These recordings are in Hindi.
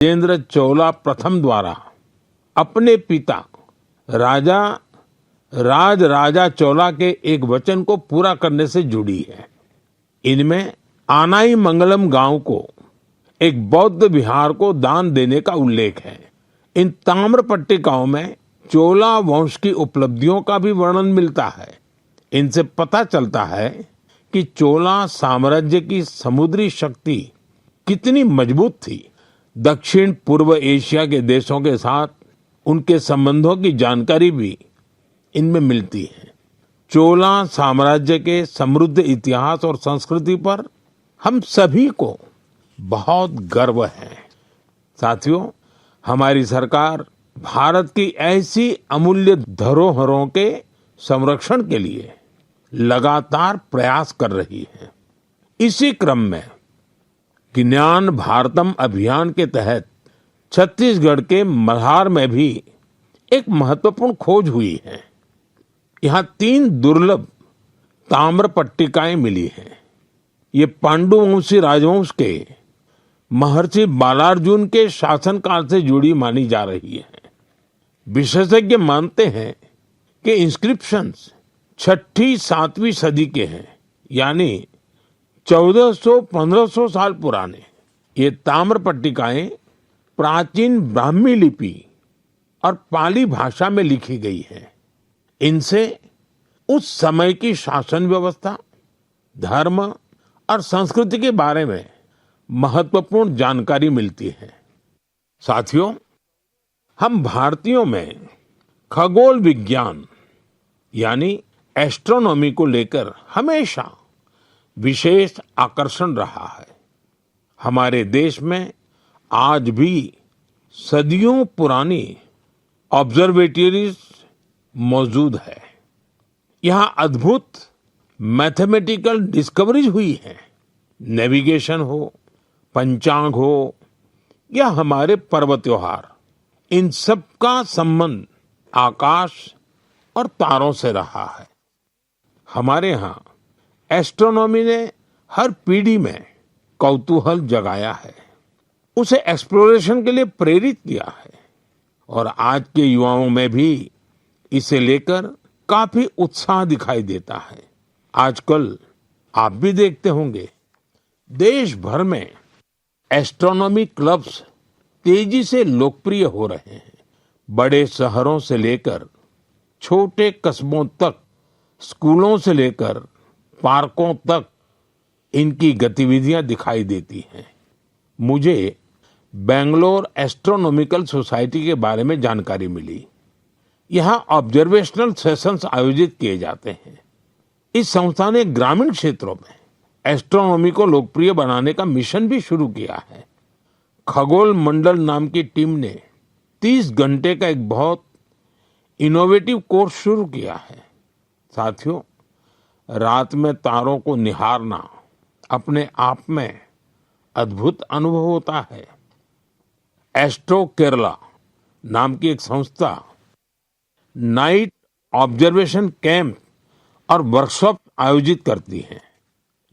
राजेंद्र चोला प्रथम द्वारा अपने पिता राजा राजा चोला के एक वचन को पूरा करने से जुड़ी है। इनमें आनाई मंगलम गांव को एक बौद्ध विहार को दान देने का उल्लेख है। इन ताम्र पट्टिकाओं में चोला वंश की उपलब्धियों का भी वर्णन मिलता है। इनसे पता चलता है कि चोला साम्राज्य की समुद्री शक्ति कितनी मजबूत थी। दक्षिण पूर्व एशिया के देशों के साथ उनके संबंधों की जानकारी भी इनमें मिलती है। चोला साम्राज्य के समृद्ध इतिहास और संस्कृति पर हम सभी को बहुत गर्व है। साथियों, हमारी सरकार भारत की ऐसी अमूल्य धरोहरों के संरक्षण के लिए लगातार प्रयास कर रही है। इसी क्रम में ज्ञान भारतम अभियान के तहत छत्तीसगढ़ के मल्हार में भी एक महत्वपूर्ण खोज हुई है। यहाँ 3 दुर्लभ ताम्र पट्टिकाएं मिली हैं। ये पांडुवंशी राजवंश के महर्षि बालार्जुन के शासनकाल से जुड़ी मानी जा रही है। विशेषज्ञ मानते हैं कि इंस्क्रिप्शंस 6ठी 7वीं सदी के हैं, यानी 1400-1500 साल पुराने। ये ताम्र पट्टिकाएं प्राचीन ब्राह्मी लिपि और पाली भाषा में लिखी गई है। इनसे उस समय की शासन व्यवस्था, धर्म और संस्कृति के बारे में महत्वपूर्ण जानकारी मिलती है। साथियों, हम भारतीयों में खगोल विज्ञान यानी एस्ट्रोनॉमी को लेकर हमेशा विशेष आकर्षण रहा है। हमारे देश में आज भी सदियों पुरानी ऑब्जर्वेटरीज मौजूद है। यहाँ अद्भुत मैथमेटिकल डिस्कवरीज हुई है। नेविगेशन हो, पंचांग हो या हमारे पर्व त्योहार, इन सब का संबंध आकाश और तारों से रहा है। हमारे यहाँ एस्ट्रोनॉमी ने हर पीढ़ी में कौतूहल जगाया है, उसे एक्सप्लोरेशन के लिए प्रेरित किया है और आज के युवाओं में भी इसे लेकर काफी उत्साह दिखाई देता है। आजकल आप भी देखते होंगे, देश भर में एस्ट्रोनॉमी क्लब्स तेजी से लोकप्रिय हो रहे हैं। बड़े शहरों से लेकर छोटे कस्बों तक, स्कूलों से लेकर पार्कों तक इनकी गतिविधियां दिखाई देती हैं। मुझे बेंगलोर एस्ट्रोनॉमिकल सोसाइटी के बारे में जानकारी मिली। यहाँ ऑब्जर्वेशनल सेशंस आयोजित किए जाते हैं। इस संस्था ने ग्रामीण क्षेत्रों में एस्ट्रोनॉमी को लोकप्रिय बनाने का मिशन भी शुरू किया है। खगोल मंडल नाम की टीम ने 30 घंटे का एक बहुत इनोवेटिव कोर्स शुरू किया है। साथियों, रात में तारों को निहारना अपने आप में अद्भुत अनुभव होता है। एस्ट्रो केरला नाम की एक संस्था नाइट ऑब्जर्वेशन कैंप और वर्कशॉप आयोजित करती है।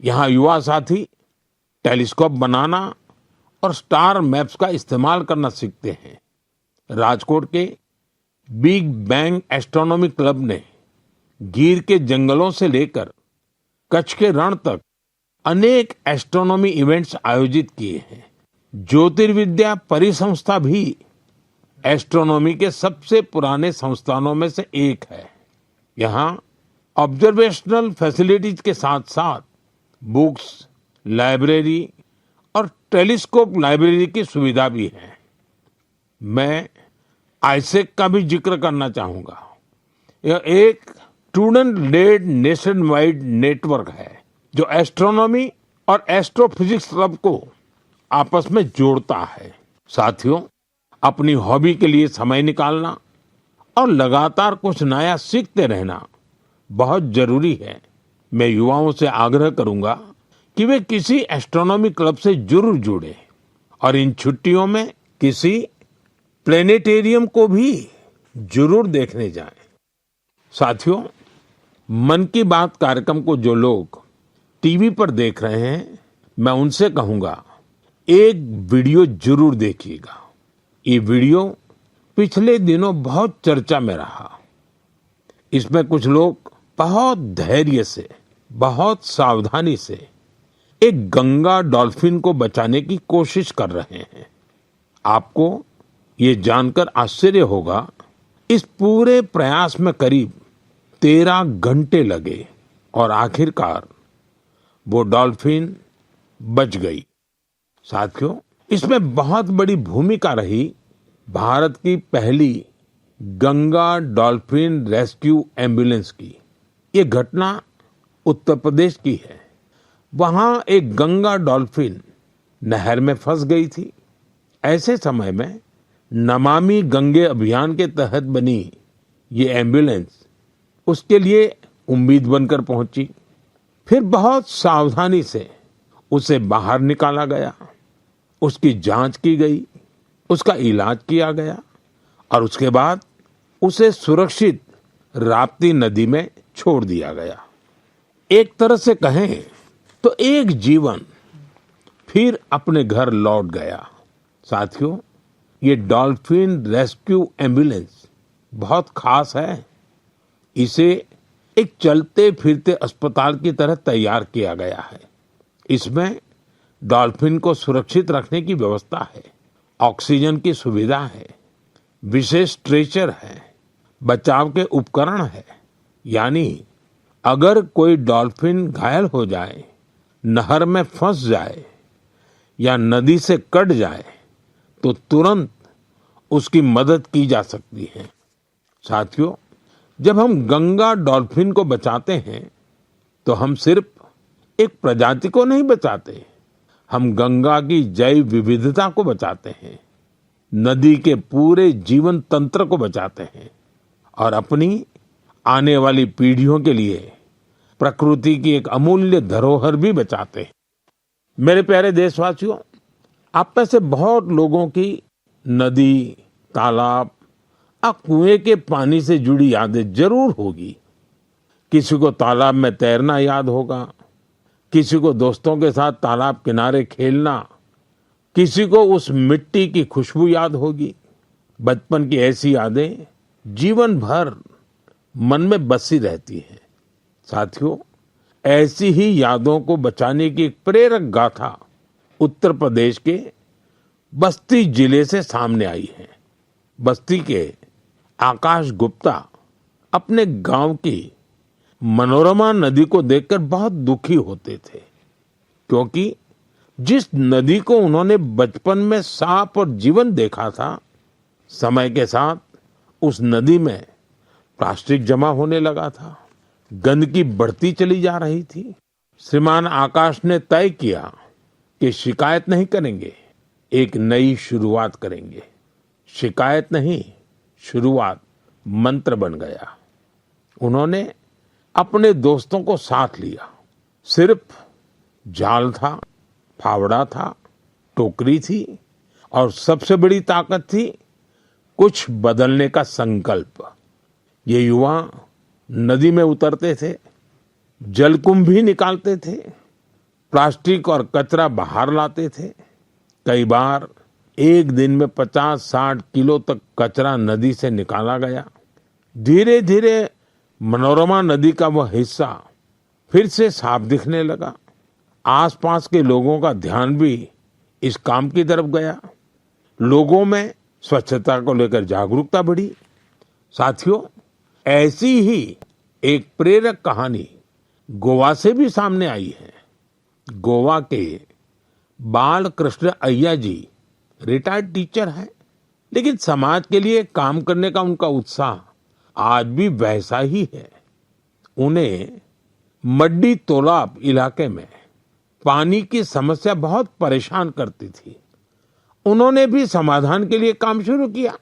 यहाँ युवा साथी टेलीस्कोप बनाना और स्टार मैप्स का इस्तेमाल करना सीखते हैं। राजकोट के बिग बैंग एस्ट्रोनॉमी क्लब ने गिर के जंगलों से लेकर कच्छ के रण तक अनेक एस्ट्रोनॉमी इवेंट्स आयोजित किए हैं। ज्योतिर्विद्या परिसंस्था भी एस्ट्रोनॉमी के सबसे पुराने संस्थानों में से एक है। यहाँ ऑब्जर्वेशनल फैसिलिटीज के साथ साथ बुक्स, लाइब्रेरी और टेलीस्कोप लाइब्रेरी की सुविधा भी है। मैं आईसेक का भी जिक्र करना चाहूंगा। यह एक student led nationwide network है जो एस्ट्रोनॉमी और एस्ट्रोफिजिक्स क्लब को आपस में जोड़ता है। साथियों, अपनी हॉबी के लिए समय निकालना और लगातार कुछ नया सीखते रहना बहुत जरूरी है। मैं युवाओं से आग्रह करूंगा कि वे किसी एस्ट्रोनॉमी क्लब से जरूर जुड़े और इन छुट्टियों में किसी प्लेनेटेरियम को भी जरूर देखने जाएं। साथियों, मन की बात कार्यक्रम को जो लोग टीवी पर देख रहे हैं, मैं उनसे कहूंगा, एक वीडियो जरूर देखिएगा। ये वीडियो पिछले दिनों बहुत चर्चा में रहा। इसमें कुछ लोग बहुत धैर्य से, बहुत सावधानी से एक गंगा डॉल्फिन को बचाने की कोशिश कर रहे हैं। आपको ये जानकर आश्चर्य होगा, इस पूरे प्रयास में करीब 13 घंटे लगे और आखिरकार वो डॉल्फिन बच गई। साथियों, इसमें बहुत बड़ी भूमिका रही भारत की पहली गंगा डॉल्फिन रेस्क्यू एम्बुलेंस की। ये घटना उत्तर प्रदेश की है। वहां एक गंगा डॉल्फिन नहर में फंस गई थी। ऐसे समय में नमामि गंगे अभियान के तहत बनी ये एम्बुलेंस उसके लिए उम्मीद बनकर पहुंची। फिर बहुत सावधानी से उसे बाहर निकाला गया, उसकी जांच की गई, उसका इलाज किया गया और उसके बाद उसे सुरक्षित राप्ती नदी में छोड़ दिया गया। एक तरह से कहें तो एक जीवन फिर अपने घर लौट गया। साथियों, ये डॉल्फिन रेस्क्यू एम्बुलेंस बहुत खास है। इसे एक चलते फिरते अस्पताल की तरह तैयार किया गया है। इसमें डॉल्फिन को सुरक्षित रखने की व्यवस्था है, ऑक्सीजन की सुविधा है, विशेष स्ट्रेचर है, बचाव के उपकरण है। यानी अगर कोई डॉल्फिन घायल हो जाए, नहर में फंस जाए या नदी से कट जाए तो तुरंत उसकी मदद की जा सकती है। साथियों, जब हम गंगा डॉल्फिन को बचाते हैं तो हम सिर्फ एक प्रजाति को नहीं बचाते, हम गंगा की जैव विविधता को बचाते हैं, नदी के पूरे जीवन तंत्र को बचाते हैं और अपनी आने वाली पीढ़ियों के लिए प्रकृति की एक अमूल्य धरोहर भी बचाते हैं। मेरे प्यारे देशवासियों, आप में से बहुत लोगों की नदी, तालाब और कुएं के पानी से जुड़ी यादें जरूर होगी। किसी को तालाब में तैरना याद होगा, किसी को दोस्तों के साथ तालाब किनारे खेलना, किसी को उस मिट्टी की खुशबू याद होगी। बचपन की ऐसी यादें जीवन भर मन में बसी रहती हैं। साथियों, ऐसी ही यादों को बचाने की एक प्रेरक गाथा उत्तर प्रदेश के बस्ती जिले से सामने आई है। बस्ती के आकाश गुप्ता अपने गांव की मनोरमा नदी को देखकर बहुत दुखी होते थे, क्योंकि जिस नदी को उन्होंने बचपन में साफ और जीवन देखा था, समय के साथ उस नदी में प्लास्टिक जमा होने लगा था, गंदगी बढ़ती चली जा रही थी। श्रीमान आकाश ने तय किया कि शिकायत नहीं करेंगे, एक नई शुरुआत करेंगे। शिकायत नहीं, शुरुआत मंत्र बन गया। उन्होंने अपने दोस्तों को साथ लिया। सिर्फ जाल था, फावड़ा था, टोकरी थी और सबसे बड़ी ताकत थी कुछ बदलने का संकल्प। ये युवा नदी में उतरते थे, जलकुंभ भी निकालते थे, प्लास्टिक और कचरा बाहर लाते थे। कई बार एक दिन में 50-60 किलो तक कचरा नदी से निकाला गया। धीरे धीरे मनोरमा नदी का वह हिस्सा फिर से साफ दिखने लगा। आसपास के लोगों का ध्यान भी इस काम की तरफ गया। लोगों में स्वच्छता को लेकर जागरूकता बढ़ी। साथियों, ऐसी ही एक प्रेरक कहानी गोवा से भी सामने आई है। गोवा के बाल कृष्ण अय्या जी रिटायर्ड टीचर हैं, लेकिन समाज के लिए काम करने का उनका उत्साह आज भी वैसा ही है। उन्हें मड्डी तोलाब इलाके में पानी की समस्या बहुत परेशान करती थी। उन्होंने भी समाधान के लिए काम शुरू किया।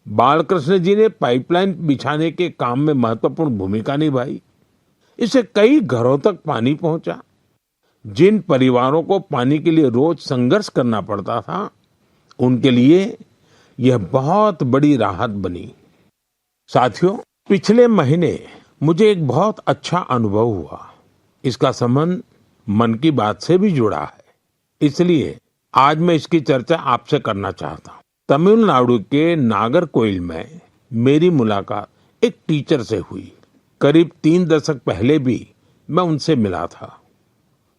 बालकृष्ण जी ने पाइपलाइन बिछाने के काम में महत्वपूर्ण भूमिका निभाई। इससे कई घरों तक पानी पहुंचा। जिन परिवारों को पानी के लिए रोज संघर्ष करना पड़ता था, उनके लिए यह बहुत बड़ी राहत बनी। साथियों, पिछले महीने मुझे एक बहुत अच्छा अनुभव हुआ। इसका संबंध मन की बात से भी जुड़ा है, इसलिए आज मैं इसकी चर्चा आपसे करना चाहता हूँ। तमिलनाडु के नागरकोइल में मेरी मुलाकात एक टीचर से हुई। करीब 3 दशक पहले भी मैं उनसे मिला था।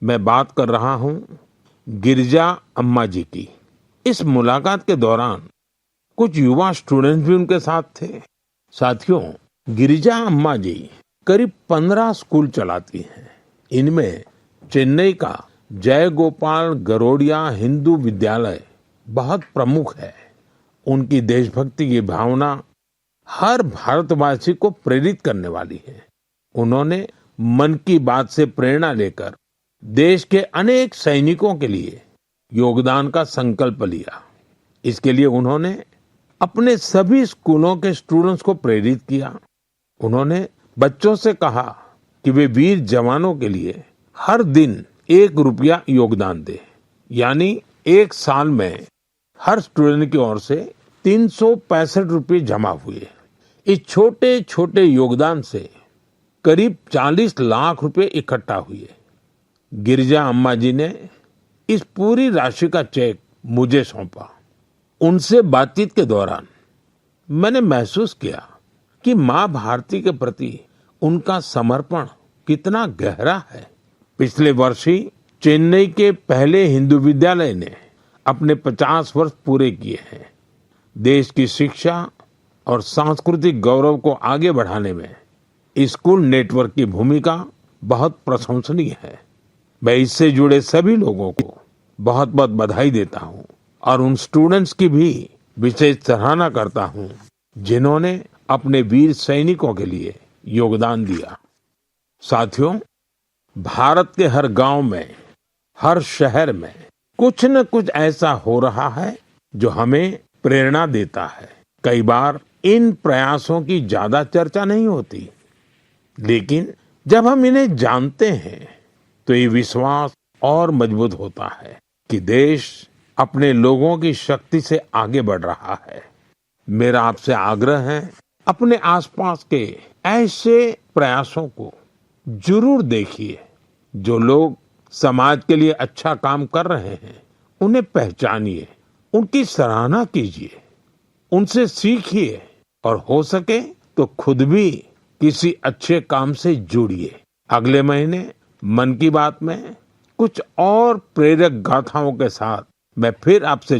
मैं बात कर रहा हूँ गिरिजा अम्मा जी की। इस मुलाकात के दौरान कुछ युवा स्टूडेंट्स भी उनके साथ थे। साथियों, गिरिजा अम्मा जी करीब 15 स्कूल चलाती हैं। इनमें चेन्नई का जय गोपाल गरोडिया हिंदू विद्यालय बहुत प्रमुख है। उनकी देशभक्ति की भावना हर भारतवासी को प्रेरित करने वाली है। उन्होंने मन की बात से प्रेरणा लेकर देश के अनेक सैनिकों के लिए योगदान का संकल्प लिया। इसके लिए उन्होंने अपने सभी स्कूलों के स्टूडेंट्स को प्रेरित किया। उन्होंने बच्चों से कहा कि वे वीर जवानों के लिए हर दिन 1 रुपया योगदान दें। यानी एक साल में हर स्टूडेंट की ओर से 365 रुपये जमा हुए। इस छोटे छोटे योगदान से करीब 40 लाख रुपए इकट्ठा हुए। गिरिजा अम्मा जी ने इस पूरी राशि का चेक मुझे सौंपा। उनसे बातचीत के दौरान मैंने महसूस किया कि माँ भारती के प्रति उनका समर्पण कितना गहरा है। पिछले वर्ष ही चेन्नई के पहले हिंदू विद्यालय ने अपने 50 वर्ष पूरे किए हैं। देश की शिक्षा और सांस्कृतिक गौरव को आगे बढ़ाने में स्कूल नेटवर्क की भूमिका बहुत प्रशंसनीय है। मैं इससे जुड़े सभी लोगों को बहुत बहुत बधाई देता हूँ और उन स्टूडेंट्स की भी विशेष सराहना करता हूँ जिन्होंने अपने वीर सैनिकों के लिए योगदान दिया। साथियों, भारत के हर गांव में, हर शहर में कुछ न कुछ ऐसा हो रहा है जो हमें प्रेरणा देता है। कई बार इन प्रयासों की ज्यादा चर्चा नहीं होती, लेकिन जब हम इन्हें जानते हैं तो ये विश्वास और मजबूत होता है कि देश अपने लोगों की शक्ति से आगे बढ़ रहा है। मेरा आपसे आग्रह है, अपने आसपास के ऐसे प्रयासों को जरूर देखिए। जो लोग समाज के लिए अच्छा काम कर रहे हैं, उन्हें पहचानिए, उनकी सराहना कीजिए, उनसे सीखिए और हो सके तो खुद भी किसी अच्छे काम से जुड़िए। अगले महीने मन की बात में कुछ और प्रेरक गाथाओं के साथ मैं फिर आपसे